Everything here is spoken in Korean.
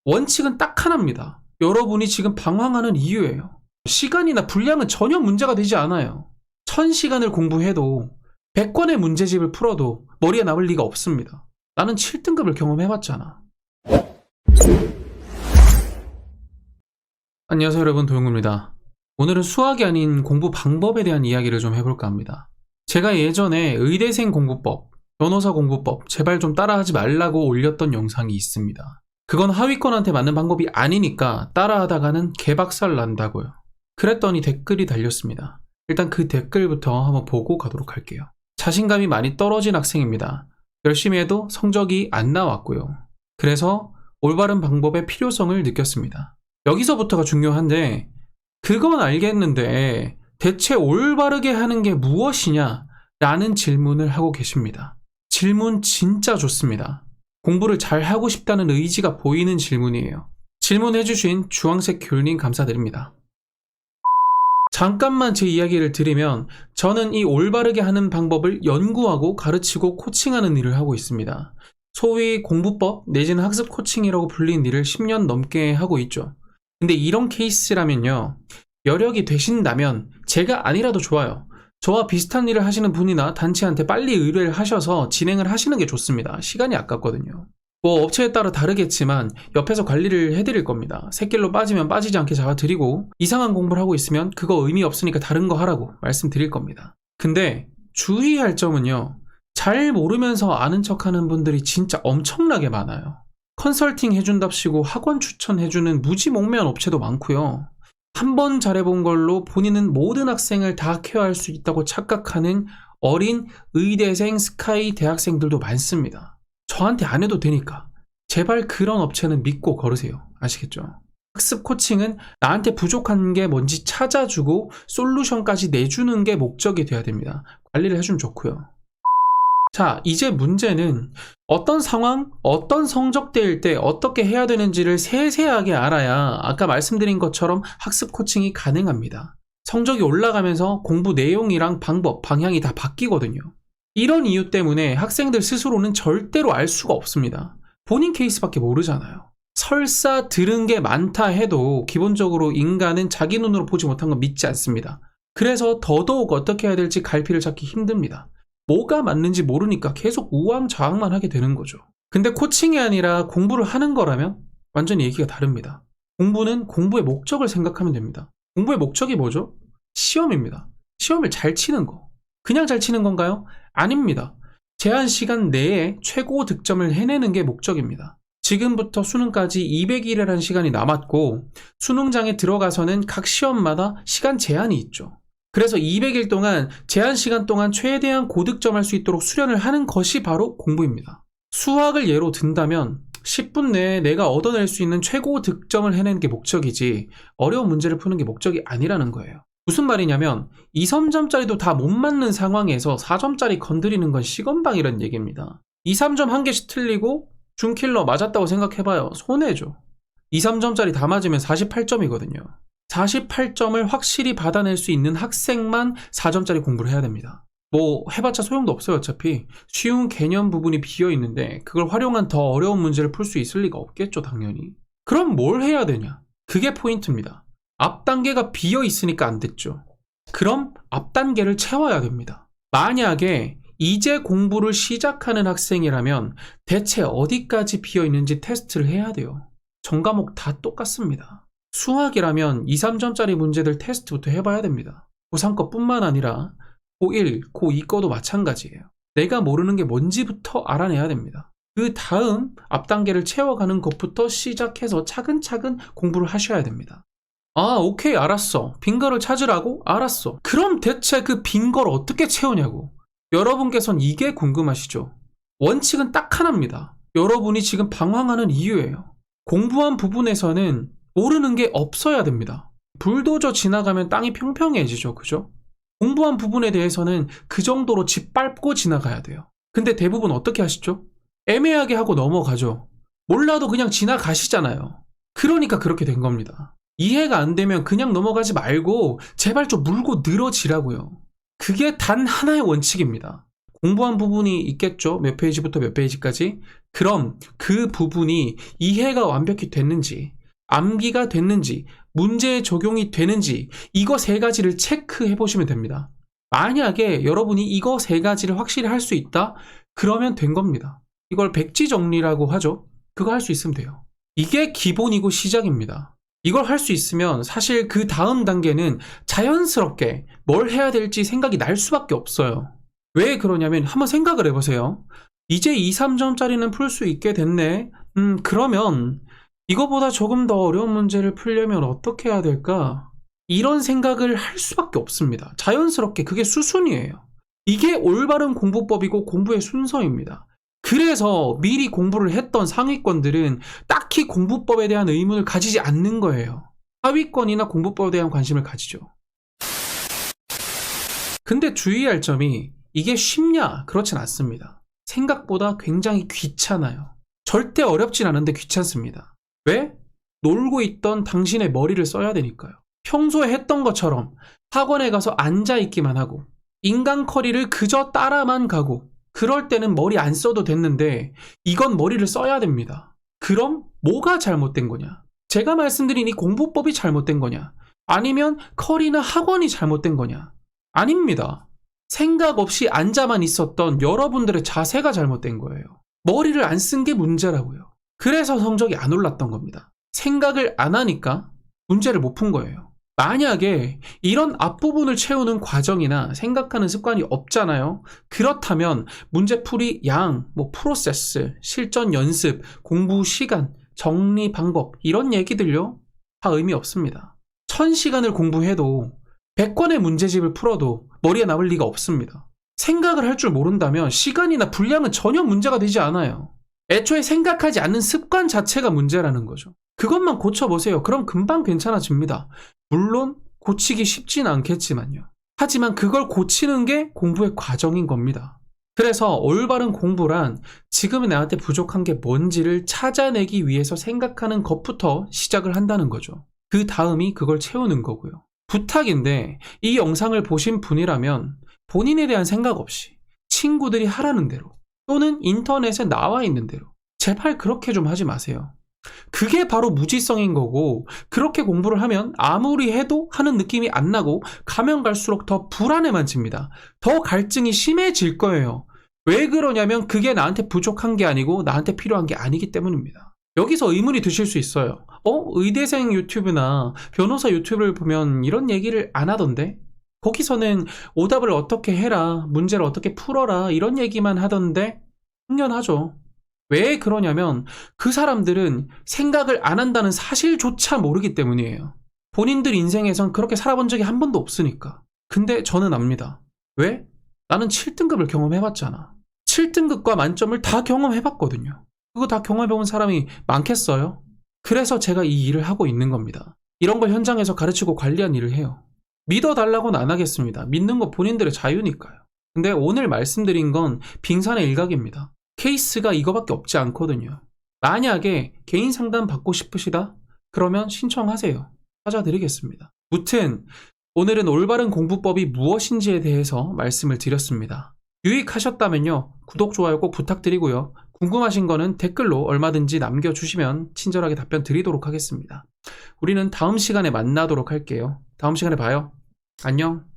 원칙은 딱 하나입니다. 여러분이 지금 방황하는 이유예요. 시간이나 분량은 전혀 문제가 되지 않아요. 1000시간을 공부해도 100권의 문제집을 풀어도 머리에 남을 리가 없습니다. 나는 7등급을 경험해봤잖아. 안녕하세요 여러분, 도영구입니다. 오늘은 수학이 아닌 공부 방법에 대한 이야기를 좀 해볼까 합니다. 제가 예전에 의대생 공부법, 변호사 공부법 제발 좀 따라하지 말라고 올렸던 영상이 있습니다. 그건 하위권한테 맞는 방법이 아니니까 따라하다가는 개박살 난다고요. 그랬더니 댓글이 달렸습니다. 일단 그 댓글부터 한번 보고 가도록 할게요. 자신감이 많이 떨어진 학생입니다. 열심히 해도 성적이 안 나왔고요. 그래서 올바른 방법의 필요성을 느꼈습니다. 여기서부터가 중요한데, 그건 알겠는데 대체 올바르게 하는 게 무엇이냐? 라는 질문을 하고 계십니다. 질문 진짜 좋습니다. 공부를 잘 하고 싶다는 의지가 보이는 질문이에요. 질문해주신 주황색 귤님 감사드립니다. 잠깐만 제 이야기를 드리면, 저는 이 올바르게 하는 방법을 연구하고 가르치고 코칭하는 일을 하고 있습니다. 소위 공부법 내지는 학습 코칭이라고 불리는 일을 10년 넘게 하고 있죠. 근데 이런 케이스라면요, 여력이 되신다면 제가 아니라도 좋아요. 저와 비슷한 일을 하시는 분이나 단체한테 빨리 의뢰를 하셔서 진행을 하시는 게 좋습니다. 시간이 아깝거든요. 뭐 업체에 따라 다르겠지만 옆에서 관리를 해드릴 겁니다. 새길로 빠지면 빠지지 않게 잡아드리고, 이상한 공부를 하고 있으면 그거 의미 없으니까 다른 거 하라고 말씀드릴 겁니다. 근데 주의할 점은요, 잘 모르면서 아는 척하는 분들이 진짜 엄청나게 많아요. 컨설팅 해준답시고 학원 추천해주는 무지몽매한 업체도 많고요. 한 번 잘해본 걸로 본인은 모든 학생을 다 케어할 수 있다고 착각하는 어린 의대생 스카이 대학생들도 많습니다. 저한테 안 해도 되니까 제발 그런 업체는 믿고 걸으세요. 아시겠죠? 학습 코칭은 나한테 부족한 게 뭔지 찾아주고 솔루션까지 내주는 게 목적이 돼야 됩니다. 관리를 해주면 좋고요. 자, 이제 문제는 어떤 상황, 어떤 성적대일 때 어떻게 해야 되는지를 세세하게 알아야 아까 말씀드린 것처럼 학습 코칭이 가능합니다. 성적이 올라가면서 공부 내용이랑 방법, 방향이 다 바뀌거든요. 이런 이유 때문에 학생들 스스로는 절대로 알 수가 없습니다. 본인 케이스밖에 모르잖아요. 설사 들은 게 많다 해도 기본적으로 인간은 자기 눈으로 보지 못한 건 믿지 않습니다. 그래서 더더욱 어떻게 해야 될지 갈피를 찾기 힘듭니다. 뭐가 맞는지 모르니까 계속 우왕좌왕만 하게 되는 거죠. 근데 코칭이 아니라 공부를 하는 거라면 완전히 얘기가 다릅니다. 공부는 공부의 목적을 생각하면 됩니다. 공부의 목적이 뭐죠? 시험입니다. 시험을 잘 치는 거. 그냥 잘 치는 건가요? 아닙니다. 제한 시간 내에 최고 득점을 해내는 게 목적입니다. 지금부터 수능까지 200일이라는 시간이 남았고, 수능장에 들어가서는 각 시험마다 시간 제한이 있죠. 그래서 200일 동안 제한 시간 동안 최대한 고득점할 수 있도록 수련을 하는 것이 바로 공부입니다. 수학을 예로 든다면 10분 내에 내가 얻어낼 수 있는 최고 득점을 해내는 게 목적이지, 어려운 문제를 푸는 게 목적이 아니라는 거예요. 무슨 말이냐면 2, 3점짜리도 다 못 맞는 상황에서 4점짜리 건드리는 건 시건방이란 얘기입니다. 2, 3점 한 개씩 틀리고 준킬러 맞았다고 생각해봐요. 손해죠. 2, 3점짜리 다 맞으면 48점이거든요. 48점을 확실히 받아낼 수 있는 학생만 4점짜리 공부를 해야 됩니다. 뭐 해봤자 소용도 없어요. 어차피 쉬운 개념 부분이 비어있는데 그걸 활용한 더 어려운 문제를 풀 수 있을 리가 없겠죠, 당연히. 그럼 뭘 해야 되냐? 그게 포인트입니다. 앞 단계가 비어있으니까 안 됐죠. 그럼 앞 단계를 채워야 됩니다. 만약에 이제 공부를 시작하는 학생이라면 대체 어디까지 비어있는지 테스트를 해야 돼요. 전 과목 다 똑같습니다. 수학이라면 2, 3점짜리 문제들 테스트부터 해봐야 됩니다. 고3 거뿐만 아니라 고1, 고2 거도 마찬가지예요. 내가 모르는 게 뭔지부터 알아내야 됩니다. 그 다음 앞 단계를 채워가는 것부터 시작해서 차근차근 공부를 하셔야 됩니다. 아, 오케이, 알았어. 빈거를 찾으라고? 알았어. 그럼 대체 그 빈거를 어떻게 채우냐고. 여러분께선 이게 궁금하시죠? 원칙은 딱 하나입니다. 여러분이 지금 방황하는 이유예요. 공부한 부분에서는 모르는 게 없어야 됩니다. 불도저 지나가면 땅이 평평해지죠, 그죠? 공부한 부분에 대해서는 그 정도로 짓밟고 지나가야 돼요. 근데 대부분 어떻게 하시죠? 애매하게 하고 넘어가죠. 몰라도 그냥 지나가시잖아요. 그러니까 그렇게 된 겁니다. 이해가 안 되면 그냥 넘어가지 말고 제발 좀 물고 늘어지라고요. 그게 단 하나의 원칙입니다. 공부한 부분이 있겠죠. 몇 페이지부터 몇 페이지까지. 그럼 그 부분이 이해가 완벽히 됐는지, 암기가 됐는지, 문제에 적용이 되는지 이거 세 가지를 체크해 보시면 됩니다. 만약에 여러분이 이거 세 가지를 확실히 할 수 있다? 그러면 된 겁니다. 이걸 백지정리라고 하죠. 그거 할 수 있으면 돼요. 이게 기본이고 시작입니다. 이걸 할 수 있으면 사실 그 다음 단계는 자연스럽게 뭘 해야 될지 생각이 날 수밖에 없어요. 왜 그러냐면 한번 생각을 해보세요. 이제 2, 3점짜리는 풀 수 있게 됐네. 그러면 이거보다 조금 더 어려운 문제를 풀려면 어떻게 해야 될까? 이런 생각을 할 수밖에 없습니다. 자연스럽게 그게 수순이에요. 이게 올바른 공부법이고 공부의 순서입니다. 그래서 미리 공부를 했던 상위권들은 딱히 공부법에 대한 의문을 가지지 않는 거예요. 하위권이나 공부법에 대한 관심을 가지죠. 근데 주의할 점이 이게 쉽냐? 그렇진 않습니다. 생각보다 굉장히 귀찮아요. 절대 어렵진 않은데 귀찮습니다. 왜? 놀고 있던 당신의 머리를 써야 되니까요. 평소에 했던 것처럼 학원에 가서 앉아있기만 하고 인간 커리를 그저 따라만 가고 그럴 때는 머리 안 써도 됐는데 이건 머리를 써야 됩니다. 그럼 뭐가 잘못된 거냐? 제가 말씀드린 이 공부법이 잘못된 거냐? 아니면 커리나 학원이 잘못된 거냐? 아닙니다. 생각 없이 앉아만 있었던 여러분들의 자세가 잘못된 거예요. 머리를 안 쓴 게 문제라고요. 그래서 성적이 안 올랐던 겁니다. 생각을 안 하니까 문제를 못 푼 거예요. 만약에 이런 앞부분을 채우는 과정이나 생각하는 습관이 없잖아요. 그렇다면 문제풀이 양, 프로세스, 실전 연습, 공부 시간, 정리 방법 이런 얘기들요. 다 의미 없습니다. 1000시간을 공부해도 100권의 문제집을 풀어도 머리에 남을 리가 없습니다. 생각을 할 줄 모른다면 시간이나 분량은 전혀 문제가 되지 않아요. 애초에 생각하지 않는 습관 자체가 문제라는 거죠. 그것만 고쳐보세요. 그럼 금방 괜찮아집니다. 물론 고치기 쉽진 않겠지만요. 하지만 그걸 고치는 게 공부의 과정인 겁니다. 그래서 올바른 공부란 지금 나한테 부족한 게 뭔지를 찾아내기 위해서 생각하는 것부터 시작을 한다는 거죠. 그 다음이 그걸 채우는 거고요. 부탁인데 이 영상을 보신 분이라면 본인에 대한 생각 없이 친구들이 하라는 대로 또는 인터넷에 나와 있는 대로 제발 그렇게 좀 하지 마세요. 그게 바로 무지성인 거고 그렇게 공부를 하면 아무리 해도 하는 느낌이 안 나고 가면 갈수록 더 불안해만집니다. 더 갈증이 심해질 거예요. 왜 그러냐면 그게 나한테 부족한 게 아니고 나한테 필요한 게 아니기 때문입니다. 여기서 의문이 드실 수 있어요. 의대생 유튜브나 변호사 유튜브를 보면 이런 얘기를 안 하던데? 거기서는 오답을 어떻게 해라, 문제를 어떻게 풀어라 이런 얘기만 하던데? 당연하죠. 왜 그러냐면 그 사람들은 생각을 안 한다는 사실조차 모르기 때문이에요. 본인들 인생에선 그렇게 살아본 적이 한 번도 없으니까. 근데 저는 압니다. 왜? 나는 7등급을 경험해봤잖아. 7등급과 만점을 다 경험해봤거든요. 그거 다 경험해본 사람이 많겠어요? 그래서 제가 이 일을 하고 있는 겁니다. 이런 걸 현장에서 가르치고 관리한 일을 해요. 믿어달라고는 안 하겠습니다. 믿는 거 본인들의 자유니까요. 근데 오늘 말씀드린 건 빙산의 일각입니다. 케이스가 이거밖에 없지 않거든요. 만약에 개인 상담 받고 싶으시다? 그러면 신청하세요. 찾아드리겠습니다. 무튼 오늘은 올바른 공부법이 무엇인지에 대해서 말씀을 드렸습니다. 유익하셨다면요. 구독, 좋아요 꼭 부탁드리고요. 궁금하신 거는 댓글로 얼마든지 남겨주시면 친절하게 답변 드리도록 하겠습니다. 우리는 다음 시간에 만나도록 할게요. 다음 시간에 봐요. 안녕.